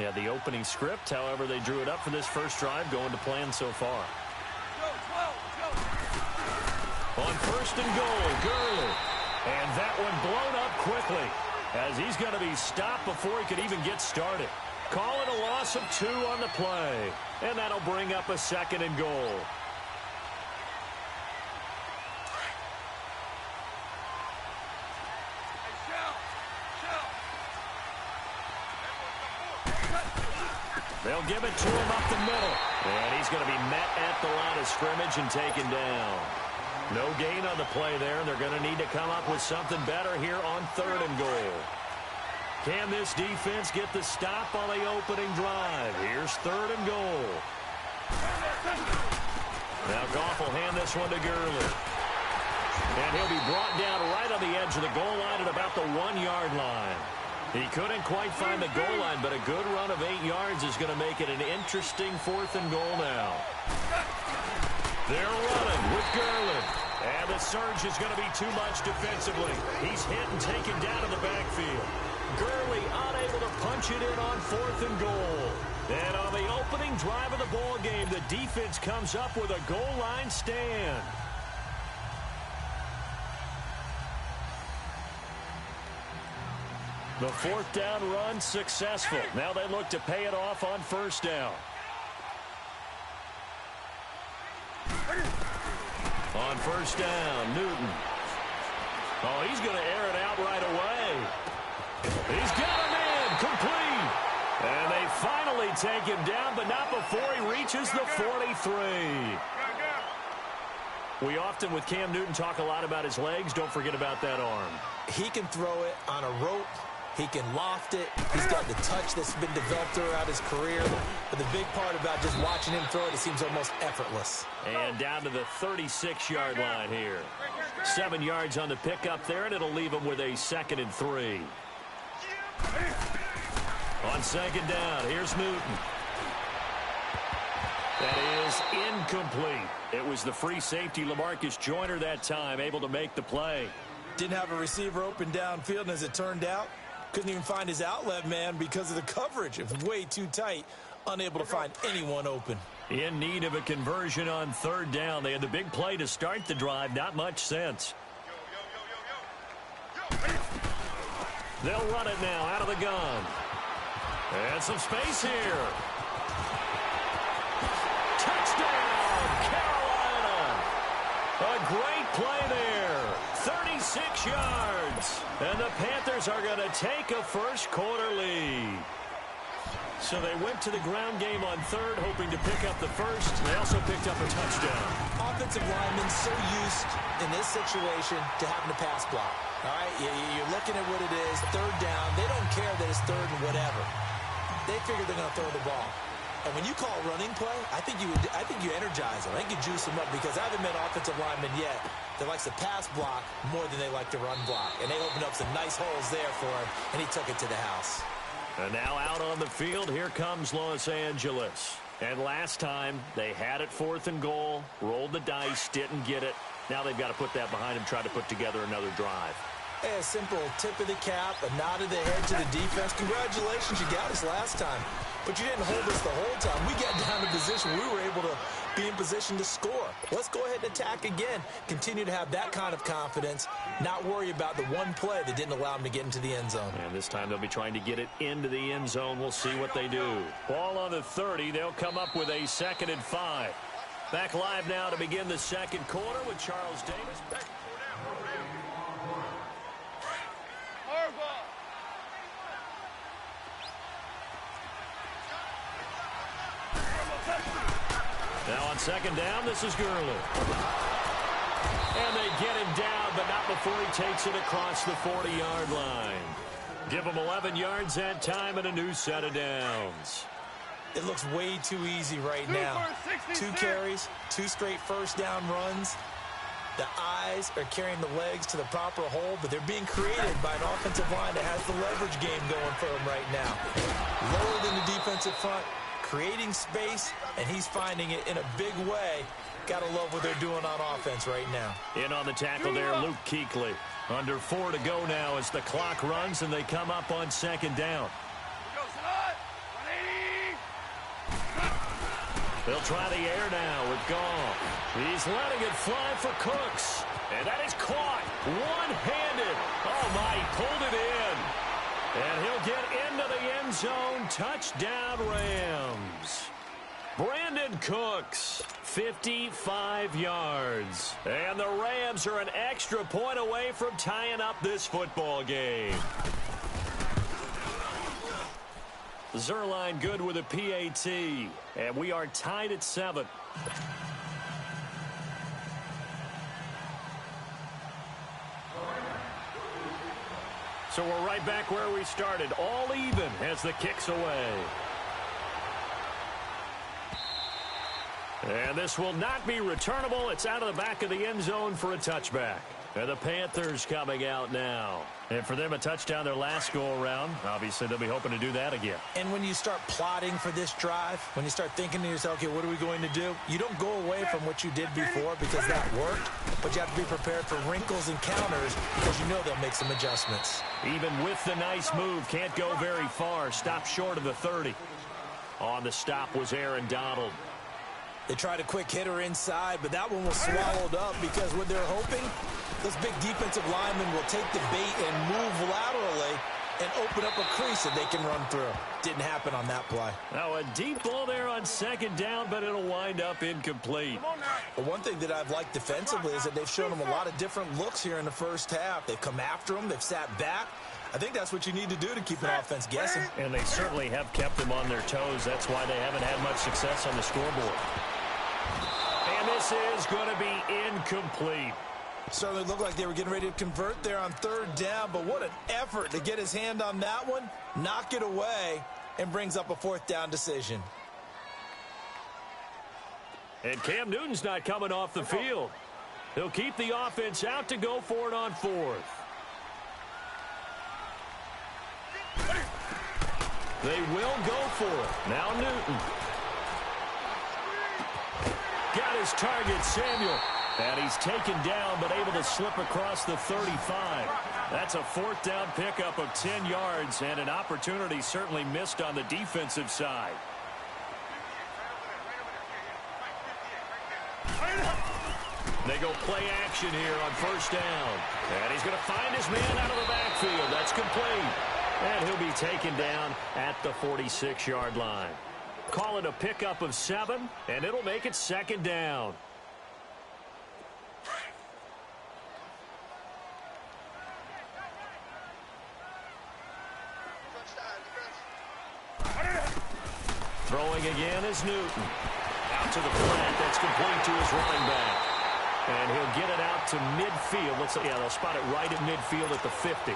Yeah, the opening script, however they drew it up for this first drive, going to plan so far. On first and goal, Gurley. And that one blown up quickly as he's going to be stopped before he could even get started. Call it a loss of 2 on the play. And that'll bring up a second and goal. They'll give it to him up the middle. And he's going to be met at the line of scrimmage and taken down. No gain on the play there, and they're going to need to come up with something better here on third and goal. Can this defense get the stop on the opening drive? Here's third and goal. Now Goff will hand this one to Gurley. And he'll be brought down right on the edge of the goal line at about the 1-yard line. He couldn't quite find the goal line, but a good run of 8 yards is going to make it an interesting fourth and goal now. They're running with Gurley. And the surge is going to be too much defensively. He's hit and taken down in the backfield. Gurley unable to punch it in on fourth and goal. And on the opening drive of the ball game, the defense comes up with a goal line stand. The fourth down run successful. Now they look to pay it off on first down. On first down, Newton. Oh, he's going to air it out right away. He's got him in, complete. And they finally take him down, but not before he reaches the 43. We often, with Cam Newton, talk a lot about his legs. Don't forget about that arm. He can throw it on a rope. He can loft it. He's got the touch that's been developed throughout his career. But the big part about just watching him throw it, it seems almost effortless. And down to the 36-yard line here. 7 yards on the pickup there, and it'll leave him with a 2nd and 3. On second down, here's Newton. That is incomplete. It was the free safety, LaMarcus Joyner, that time, able to make the play. Didn't have a receiver open downfield, and as it turned out, couldn't even find his outlet man because of the coverage. It was way too tight, unable to find anyone open. In need of a conversion on third down. They had the big play to start the drive. Not much sense. They'll run it now out of the gun. And some space here. Touchdown, Carolina. A great play there. 36 yards. And the Panthers are going to take a first-quarter lead. So they went to the ground game on third, hoping to pick up the first. They also picked up a touchdown. Offensive linemen so used in this situation to having to pass block. All right, you're looking at what it is, third down. They don't care that it's third and whatever. They figure they're going to throw the ball. And when you call a running play, I think you energize them. I think you juice them up because I haven't met offensive linemen yet that likes to pass block more than they like to run block. And they opened up some nice holes there for him, and he took it to the house. And now out on the field, here comes Los Angeles. And last time, they had it 4th and goal, rolled the dice, didn't get it. Now they've got to put that behind them, try to put together another drive. Hey, a simple tip of the cap, a nod of the head to the defense. Congratulations, you got us last time. But you didn't hold us the whole time. We got down to position. We were able to be in position to score. Let's go ahead and attack again. Continue to have that kind of confidence. Not worry about the one play that didn't allow them to get into the end zone. And this time they'll be trying to get it into the end zone. We'll see what they do. Ball on the 30. They'll come up with a 2nd and 5. Back live now to begin the second quarter with Charles Davis. Now on second down, this is Gurley. And they get him down, but not before he takes it across the 40-yard line. Give him 11 yards that time and a new set of downs. It looks way too easy right now. 2 carries, 2 straight first down runs. The eyes are carrying the legs to the proper hole, but they're being created by an offensive line that has the leverage game going for them right now. Lower than the defensive front, creating space, and he's finding it in a big way. Gotta love what they're doing on offense right now. In on the tackle there, Luke Kuechly. Under 4 to go now as the clock runs and they come up on second down. They'll try the air now with Goff. He's letting it fly for Cooks. And that is caught one-handed. Oh, my, he pulled it in. And he'll get into the end zone. Touchdown, Rams. Brandon Cooks, 55 yards. And the Rams are an extra point away from tying up this football game. Zerline good with a PAT. And we are tied at 7. So we're right back where we started. All even as the kick's away. And this will not be returnable. It's out of the back of the end zone for a touchback. And the Panthers coming out now. And for them, a touchdown their last go-around. Obviously, they'll be hoping to do that again. And when you start plotting for this drive, when you start thinking to yourself, okay, what are we going to do? You don't go away from what you did before because that worked. But you have to be prepared for wrinkles and counters because you know they'll make some adjustments. Even with the nice move, can't go very far. Stop short of the 30. On the stop was Aaron Donald. They tried a quick hitter inside, but that one was swallowed up because what they're hoping, those big defensive linemen will take the bait and move laterally and open up a crease that they can run through. Didn't happen on that play. Now a deep ball there on second down, but it'll wind up incomplete. But one thing that I've liked defensively is that they've shown them a lot of different looks here in the first half. They've come after them. They've sat back. I think that's what you need to do to keep an offense guessing. And they certainly have kept them on their toes. That's why they haven't had much success on the scoreboard. And this is going to be incomplete. Certainly looked like they were getting ready to convert there on third down, but what an effort to get his hand on that one, knock it away, and brings up a fourth down decision. And Cam Newton's not coming off the field. He'll keep the offense out to go for it on fourth. They will go for it. Now Newton. Got his target, Samuel. And he's taken down, but able to slip across the 35. That's a fourth down pickup of 10 yards, and an opportunity certainly missed on the defensive side. They go play action here on first down. And he's going to find his man out of the backfield. That's complete. And he'll be taken down at the 46-yard line. Call it a pickup of 7, and it'll make it second down. Throwing again is Newton. Out to the flat. That's complete to his running back. And he'll get it out to midfield. They'll spot it right at midfield at the 50.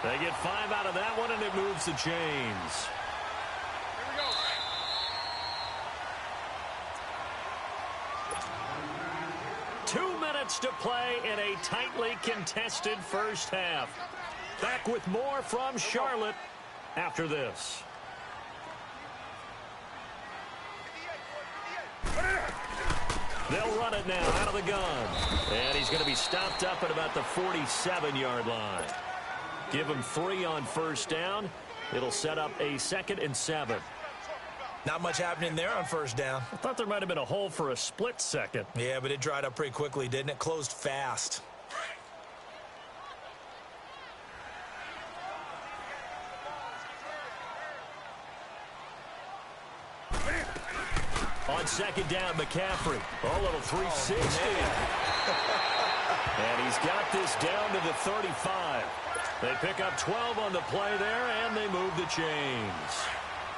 They get 5 out of that one, and it moves the chains. Here we go. 2 minutes to play in a tightly contested first half. Back with more from Charlotte after this. They'll run it now out of the gun. And he's going to be stopped up at about the 47-yard line. Give him 3 on first down. It'll set up a 2nd and 7. Not much happening there on first down. I thought there might have been a hole for a split second. Yeah, but it dried up pretty quickly, didn't it? Closed fast. On second down, McCaffrey. Oh, little 360. And he's got this down to the 35. They pick up 12 on the play there, and they move the chains.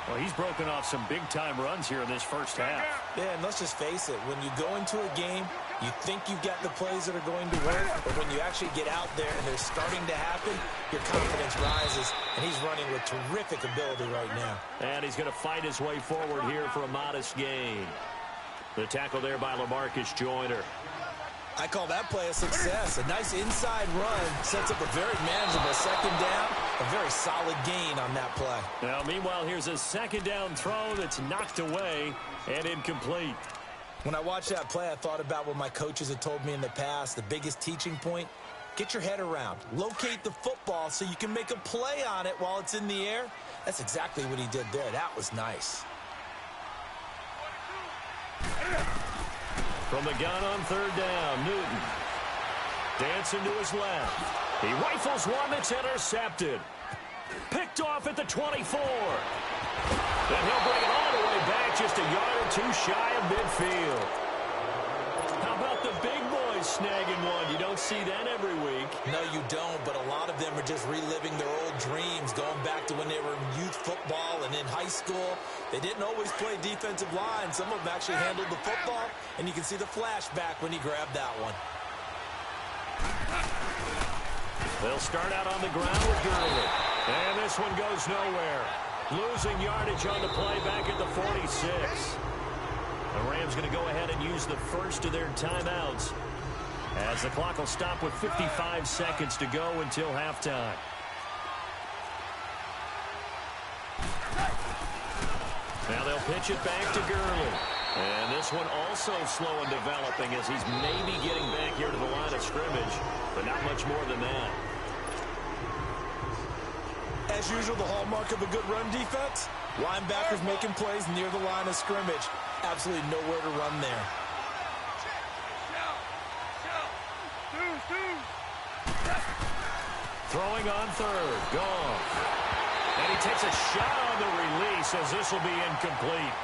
Well, he's broken off some big-time runs here in this first half. Yeah, and let's just face it. When you go into a game, you think you've got the plays that are going to work, but when you actually get out there and they're starting to happen, your confidence rises, and he's running with terrific ability right now. And he's going to fight his way forward here for a modest gain. The tackle there by LaMarcus Joyner. I call that play a success. A nice inside run sets up a very manageable second down. A very solid gain on that play. Now, meanwhile, here's a second down throw that's knocked away and incomplete. When I watched that play, I thought about what my coaches had told me in the past. The biggest teaching point, get your head around. Locate the football so you can make a play on it while it's in the air. That's exactly what he did there. That was nice. From the gun on third down, Newton. Dancing to his left. He rifles one that's intercepted. Picked off at the 24. And he'll bring it all the way back just a yard or two shy of midfield. How about the big boys snagging one? You don't see that every week. No, you don't, but a lot of them are just reliving their old dreams, going back to when they were in youth football and in high school. They didn't always play defensive line. Some of them actually handled the football, and you can see the flashback when he grabbed that one. They'll start out on the ground with Gurley. And this one goes nowhere. Losing yardage on the play back at the 46. The Rams going to go ahead and use the first of their timeouts as the clock will stop with 55 seconds to go until halftime. Now they'll pitch it back to Gurley. And this one also slow in developing as he's maybe getting back here to the line of scrimmage, but not much more than that. As usual, the hallmark of a good run defense, linebackers making plays near the line of scrimmage. Absolutely nowhere to run there. Throwing on third, Goff. And he takes a shot on the release as this will be incomplete.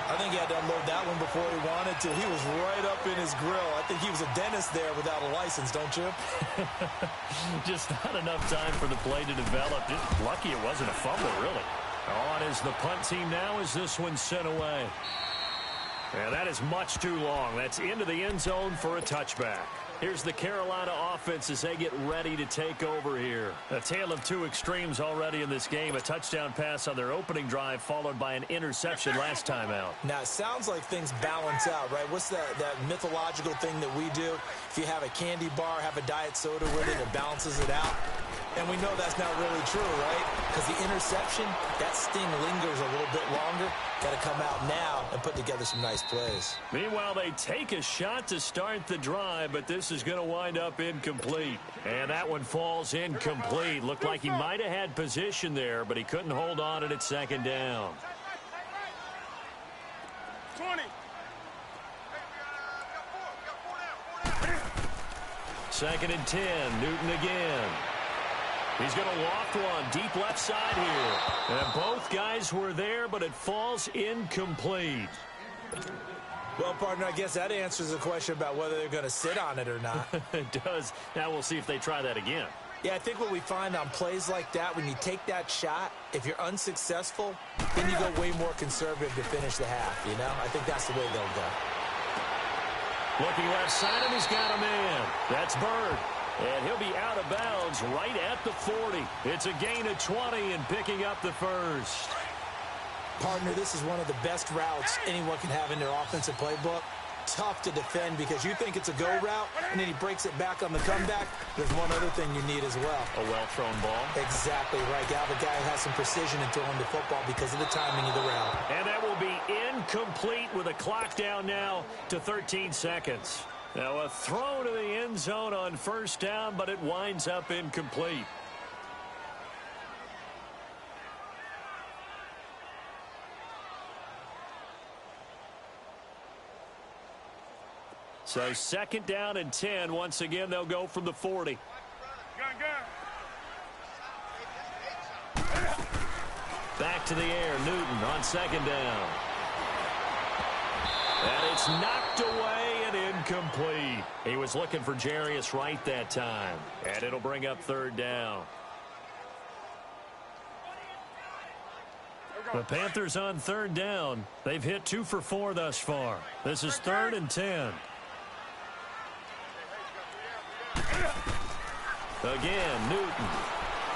I think he had to unload that one before he wanted to. He was right up in his grill. I think he was a dentist there without a license, don't you? Just not enough time for the play to develop. Just lucky it wasn't a fumble, really. On is the punt team now as this one's sent away. And that is much too long. That's into the end zone for a touchback. Here's the Carolina offense as they get ready to take over here. A tale of two extremes already in this game. A touchdown pass on their opening drive followed by an interception last time out. Now, it sounds like things balance out, right? What's that mythological thing that we do? If you have a candy bar, have a diet soda with it, it balances it out. And we know that's not really true, right? Because the interception, that sting lingers a little bit longer. Got to come out now and put together some nice plays. Meanwhile, they take a shot to start the drive, but this is going to wind up incomplete. And that one falls incomplete. Looked like he might have had position there, but he couldn't hold on at second down. 20. Second and 10, Newton again. He's going to loft one deep left side here. And both guys were there, but it falls incomplete. Well, partner, I guess that answers the question about whether they're going to sit on it or not. It does. Now we'll see if they try that again. Yeah, I think what we find on plays like that, when you take that shot, if you're unsuccessful, then you go way more conservative to finish the half, you know? I think that's the way they'll go. Looking left side, and he's got a man. That's Bird. And he'll be out of bounds right at the 40. It's a gain of 20 and picking up the first. Partner, this is one of the best routes anyone can have in their offensive playbook. Tough to defend because you think it's a go route, and then he breaks it back on the comeback. There's one other thing you need as well. A well-thrown ball. Exactly right. You have a guy who has some precision in throwing the football because of the timing of the route. And that will be incomplete with a clock down now to 13 seconds. Now a throw to the end zone on first down, but it winds up incomplete. So second down and 10. Once again, they'll go from the 40. Back to the air, Newton on second down. And it's knocked away and incomplete. He was looking for Jarius Wright that time. And it'll bring up third down. The Panthers on third down. They've hit 2 for 4 thus far. This is third and 10. Again, Newton.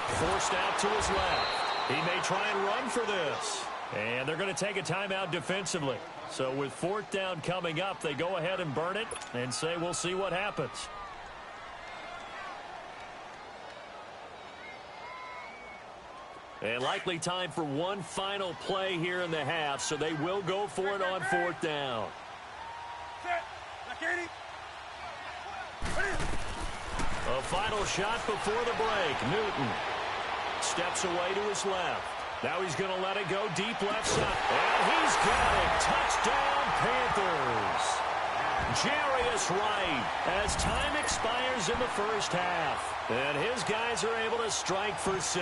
Forced out to his left. He may try and run for this. And they're going to take a timeout defensively. So with fourth down coming up, they go ahead and burn it and say we'll see what happens. And likely time for one final play here in the half, so they will go for it on fourth down. A final shot before the break. Newton steps away to his left. Now he's going to let it go deep left side. And he's got it. Touchdown, Panthers. Jarius Wright as time expires in the first half. And his guys are able to strike for 6.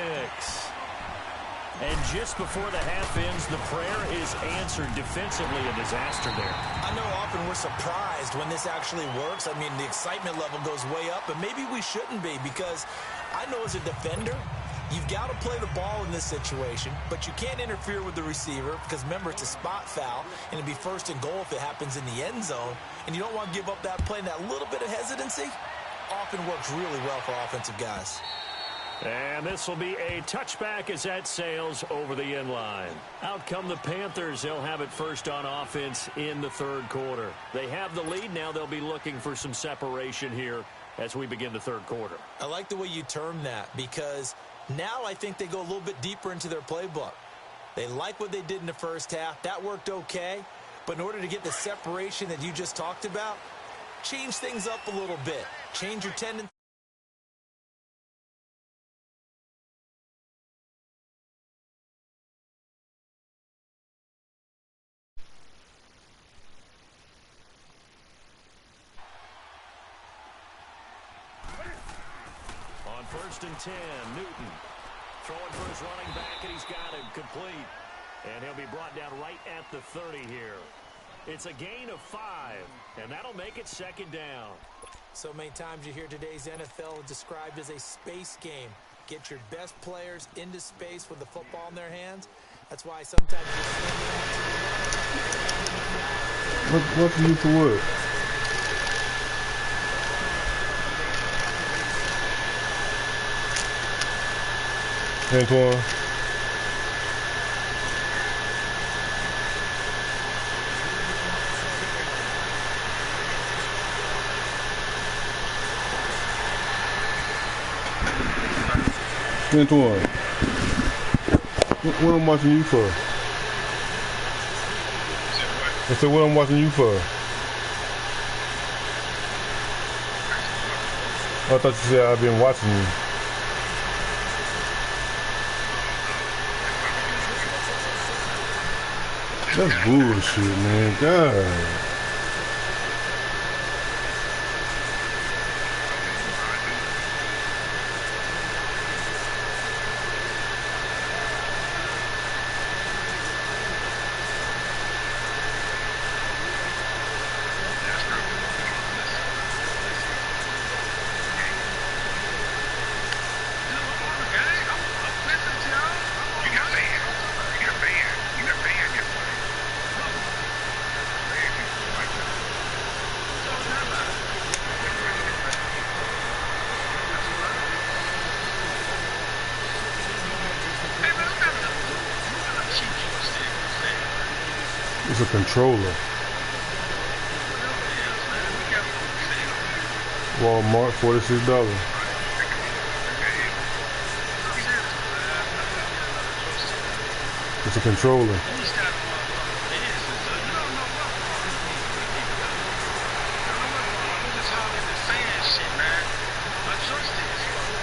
And just before the half ends, the prayer is answered defensively. A disaster there. I know often we're surprised when this actually works. I mean, the excitement level goes way up, and maybe we shouldn't be, because I know as a defender, you've got to play the ball in this situation, but you can't interfere with the receiver because, remember, it's a spot foul, and it'd be first and goal if it happens in the end zone, and you don't want to give up that play. And that little bit of hesitancy often works really well for offensive guys. And this will be a touchback as that sails over the end line. Out come the Panthers. They'll have it first on offense in the third quarter. They have the lead. Now they'll be looking for some separation here as we begin the third quarter. I like the way you term that, because now I think they go a little bit deeper into their playbook. They like what they did in the first half. That worked okay. But in order to get the separation that you just talked about, change things up a little bit. Change your tendency. On 1st and 10, Newton throwing for his running back, and he's got him complete. And he'll be brought down right at the 30 here. It's a gain of 5, and that'll make it second down. So many times you hear today's NFL described as a space game. Get your best players into space with the football in their hands. That's why sometimes you What's the use of wood? Antoine. Antoine. What I'm watching you for? I said, what I'm watching you for? I thought you said I've been watching you. That's bullshit, man. God. It's a controller. Walmart, $46. It's a controller.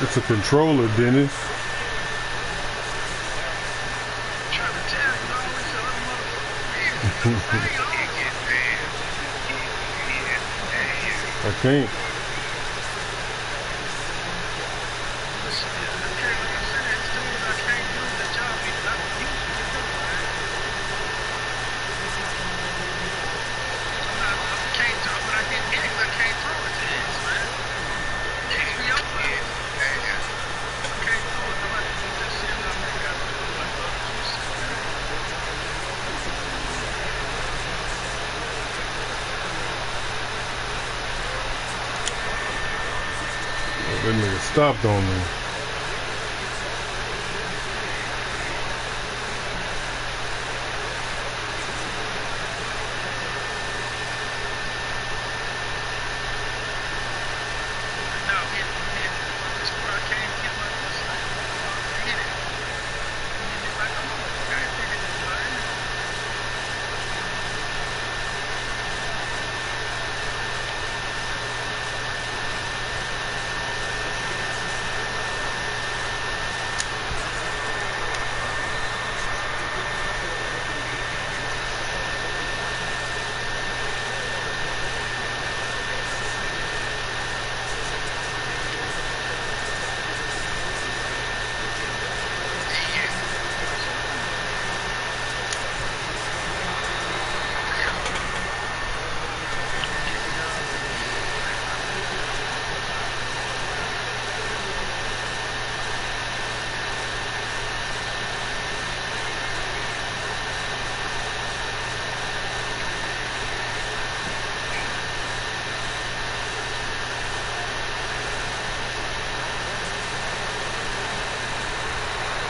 It's a controller, Dennis. I can't. That nigga stopped on me.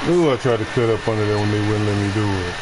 Ooh, I tried to cut up under there when they wouldn't let me do it.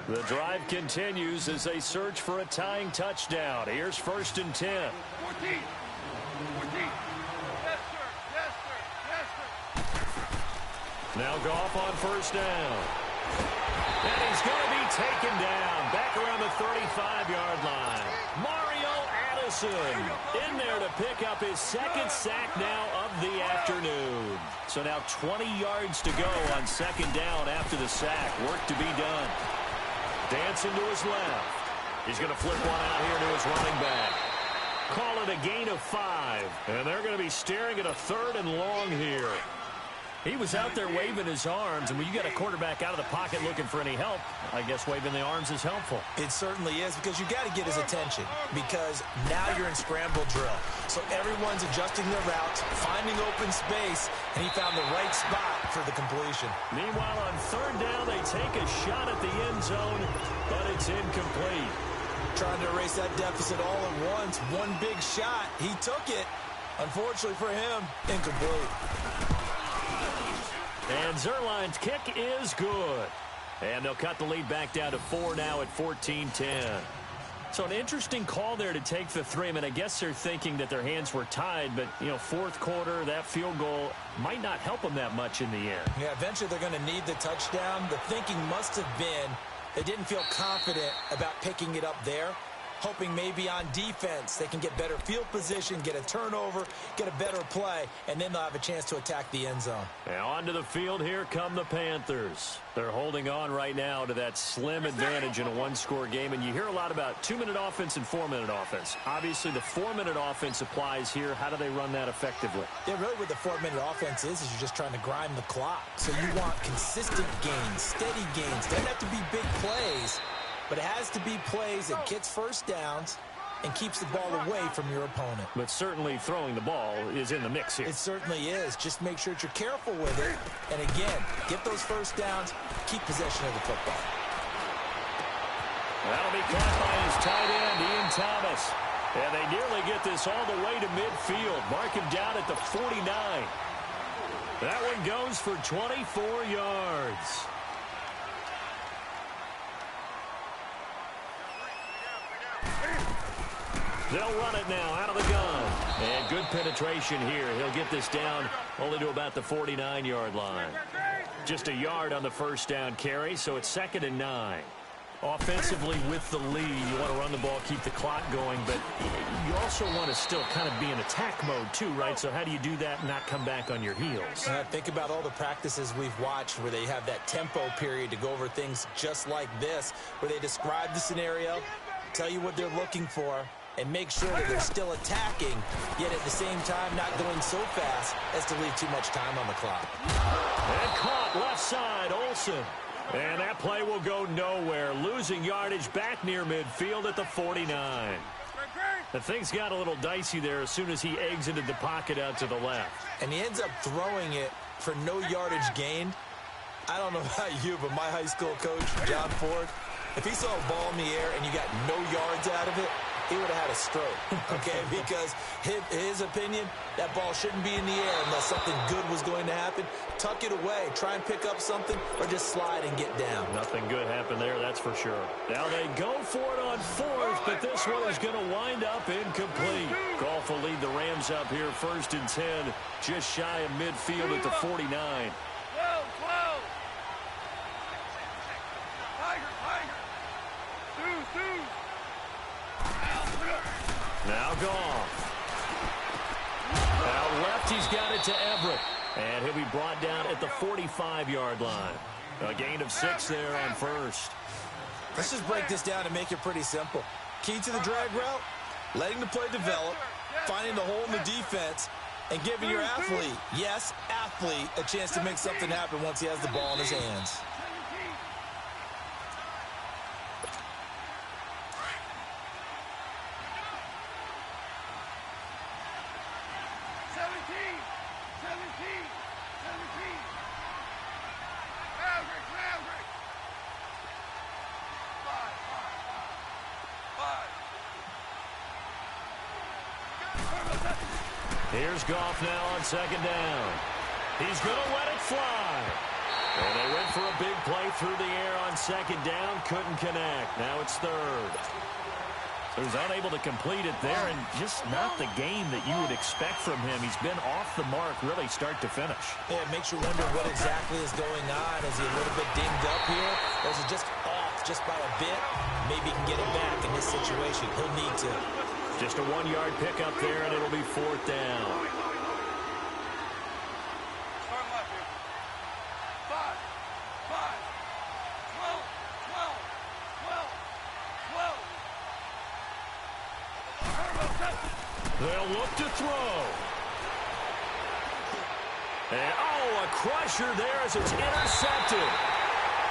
The drive continues as they search for a tying touchdown. Here's 1st and 10. 14. 14. Yes, sir. Yes, sir. Yes, sir. Now Goff on 1st down. And he's going to be taken down back around the 35-yard line. Mario Addison in there to pick up his 2nd sack now of the afternoon. So now 20 yards to go on 2nd down after the sack. Work to be done. Dancing to his left. He's going to flip one out here to his running back. Call it a gain of 5. And they're going to be staring at a 3rd and long here. He was out there waving his arms, and when you got a quarterback out of the pocket looking for any help, I guess waving the arms is helpful. It certainly is, because you got to get his attention, because now you're in scramble drill. So everyone's adjusting their routes, finding open space, and he found the right spot for the completion. Meanwhile, on 3rd down, they take a shot at the end zone, but it's incomplete. Trying to erase that deficit all at once. One big shot. He took it. Unfortunately for him, incomplete. And Zerline's kick is good. And they'll cut the lead back down to 4 now at 14-10. So an interesting call there to take the 3. I mean, I guess they're thinking that their hands were tied, but, you know, 4th quarter, that field goal might not help them that much in the end. Yeah, eventually they're going to need the touchdown. The thinking must have been they didn't feel confident about picking it up there, hoping maybe on defense they can get better field position, get a turnover, get a better play, and then they'll have a chance to attack the end zone. Now onto the field, here come the Panthers. They're holding on right now to that slim advantage in a one-score game, and you hear a lot about 2-minute offense and 4-minute offense. Obviously, the 4-minute offense applies here. How do they run that effectively? Yeah, really what the 4-minute offense is you're just trying to grind the clock. So you want consistent gains, steady gains. Doesn't have to be big plays, but it has to be plays that gets 1st downs and keeps the ball away from your opponent. But certainly throwing the ball is in the mix here. It certainly is. Just make sure that you're careful with it. And again, get those 1st downs, keep possession of the football. That'll be caught by his tight end, Ian Thomas. And they nearly get this all the way to midfield. Mark him down at the 49. That one goes for 24 yards. They'll run it now out of the gun. And good penetration here. He'll get this down only to about the 49-yard line. Just a yard on the 1st down carry, so it's 2nd and 9. Offensively with the lead, you want to run the ball, keep the clock going, but you also want to still kind of be in attack mode too, right? So how do you do that and not come back on your heels? Think about all the practices we've watched where they have that tempo period to go over things just like this, where they describe the scenario, tell you what they're looking for, and make sure that they're still attacking, yet at the same time not going so fast as to leave too much time on the clock. And caught left side, Olsen. And that play will go nowhere, losing yardage back near midfield at the 49. The things got a little dicey there as soon as he exited the pocket out to the left. And he ends up throwing it for no yardage gained. I don't know about you, but my high school coach, John Ford, if he saw a ball in the air and you got no yards out of it, he would have had a stroke, okay? Because his opinion, that ball shouldn't be in the air unless something good was going to happen. Tuck it away, try and pick up something, or just slide and get down. Nothing good happened there, that's for sure. Now they go for it on 4th, but this one is going to wind up incomplete. Goff will lead the Rams up here 1st and 10, just shy of midfield at the 49. Now Goff. Out left, he's got it to Everett. And he'll be brought down at the 45-yard line. A gain of 6 there on first. Let's just break this down and make it pretty simple. Key to the drag route, letting the play develop, finding the hole in the defense, and giving your athlete, yes, athlete, a chance to make something happen once he has the ball in his hands. Here's Goff now on second down. He's going to let it fly. And they went for a big play through the air on second down. Couldn't connect. Now it's third. So he's unable to complete it there, and just not the game that you would expect from him. He's been off the mark really start to finish. Yeah, it makes you wonder what exactly is going on. Is he a little bit dinged up here? Or is it just off just by a bit? Maybe he can get it back in this situation. He'll need to. Just a 1-yard pickup there, and it'll be fourth down. They'll look to throw. And, a crusher there as it's intercepted.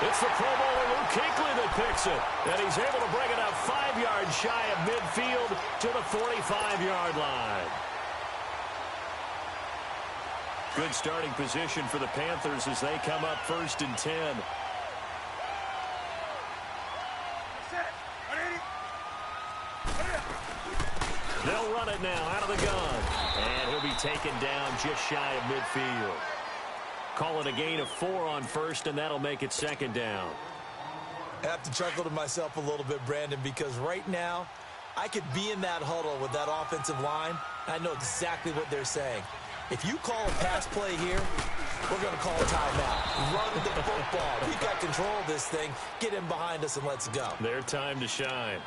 It's the Pro Bowler Luke Kuechly that picks it. And he's able to bring it up 5 yards shy of midfield to the 45-yard line. Good starting position for the Panthers as they come up 1st and 10. They'll run it now out of the gun. And he'll be taken down just shy of midfield. Call it a gain of 4 on first, and that'll make it second down. I have to chuckle to myself a little bit, Brandon, because right now I could be in that huddle with that offensive line, and I know exactly what they're saying. If you call a pass play here, we're going to call a timeout. Run the football. We've got control of this thing. Get in behind us and let's go. Their time to shine.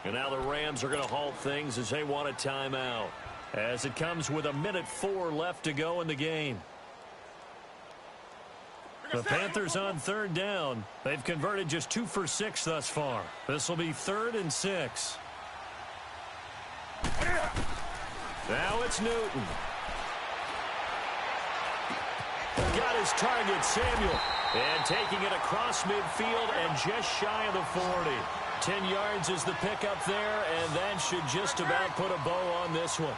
And now the Rams are going to halt things as they want a timeout. As it comes with 1:04 left to go in the game. The Panthers on third down. They've converted just 2 for 6 thus far. This will be 3rd and 6. Now it's Newton. Got his target, Samuel. And taking it across midfield and just shy of the 40. 10 yards is the pickup there, and that should just about put a bow on this one.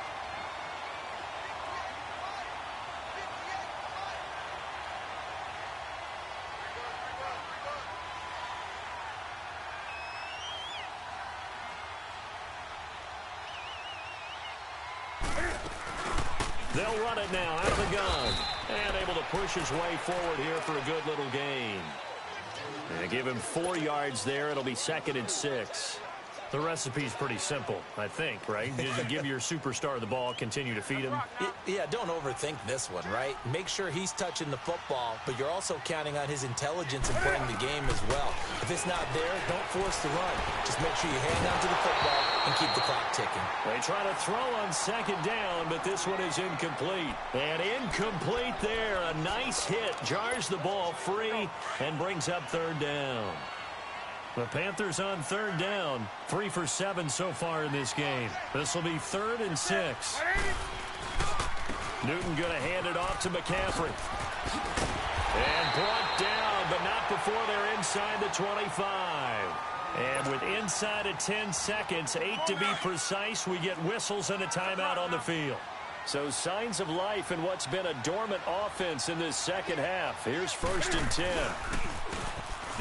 They'll run it now out of the gun. And able to push his way forward here for a good little gain. And give him 4 yards there. It'll be 2nd and 6. The recipe's pretty simple, I think, right? Just give your superstar the ball, continue to feed him. Yeah, don't overthink this one, right? Make sure he's touching the football, but you're also counting on his intelligence in playing the game as well. If it's not there, don't force the run. Just make sure you hang on to the football and keep the clock ticking. They try to throw on second down, but this one is incomplete. And incomplete there. A nice hit. Jars the ball free and brings up third down. The Panthers on third down. 3 for 7 so far in this game. This will be 3rd and 6. Newton going to hand it off to McCaffrey. And brought down, but not before they're inside the 25. And with inside of 10 seconds, 8 to be precise, we get whistles and a timeout on the field. So signs of life in what's been a dormant offense in this second half. Here's 1st and 10.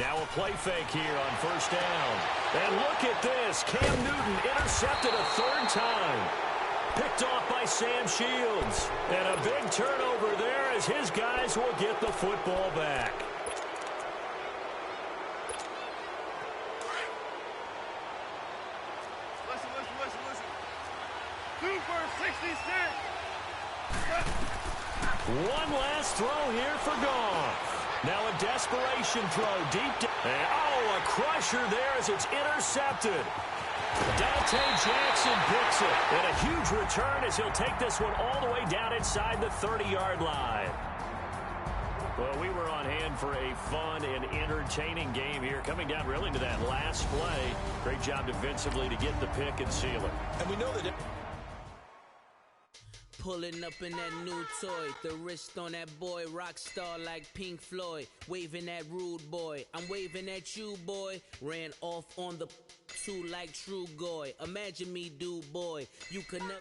Now a play fake here on 1st down. And look at this. Cam Newton intercepted a 3rd time. Picked off by Sam Shields. And a big turnover there as his guys will get the football back. Listen. 2 for 66. One last throw here for Goff. Now a desperation throw deep. And, a crusher there as it's intercepted. Dante Jackson picks it. And a huge return as he'll take this one all the way down inside the 30-yard line. Well, we were on hand for a fun and entertaining game here, coming down really to that last play. Great job defensively to get the pick and seal it. And we know that... Pulling up in that new toy, the wrist on that boy, rock star like Pink Floyd, waving at rude boy, I'm waving at you boy, ran off on the two like True Goy, imagine me do boy, you could never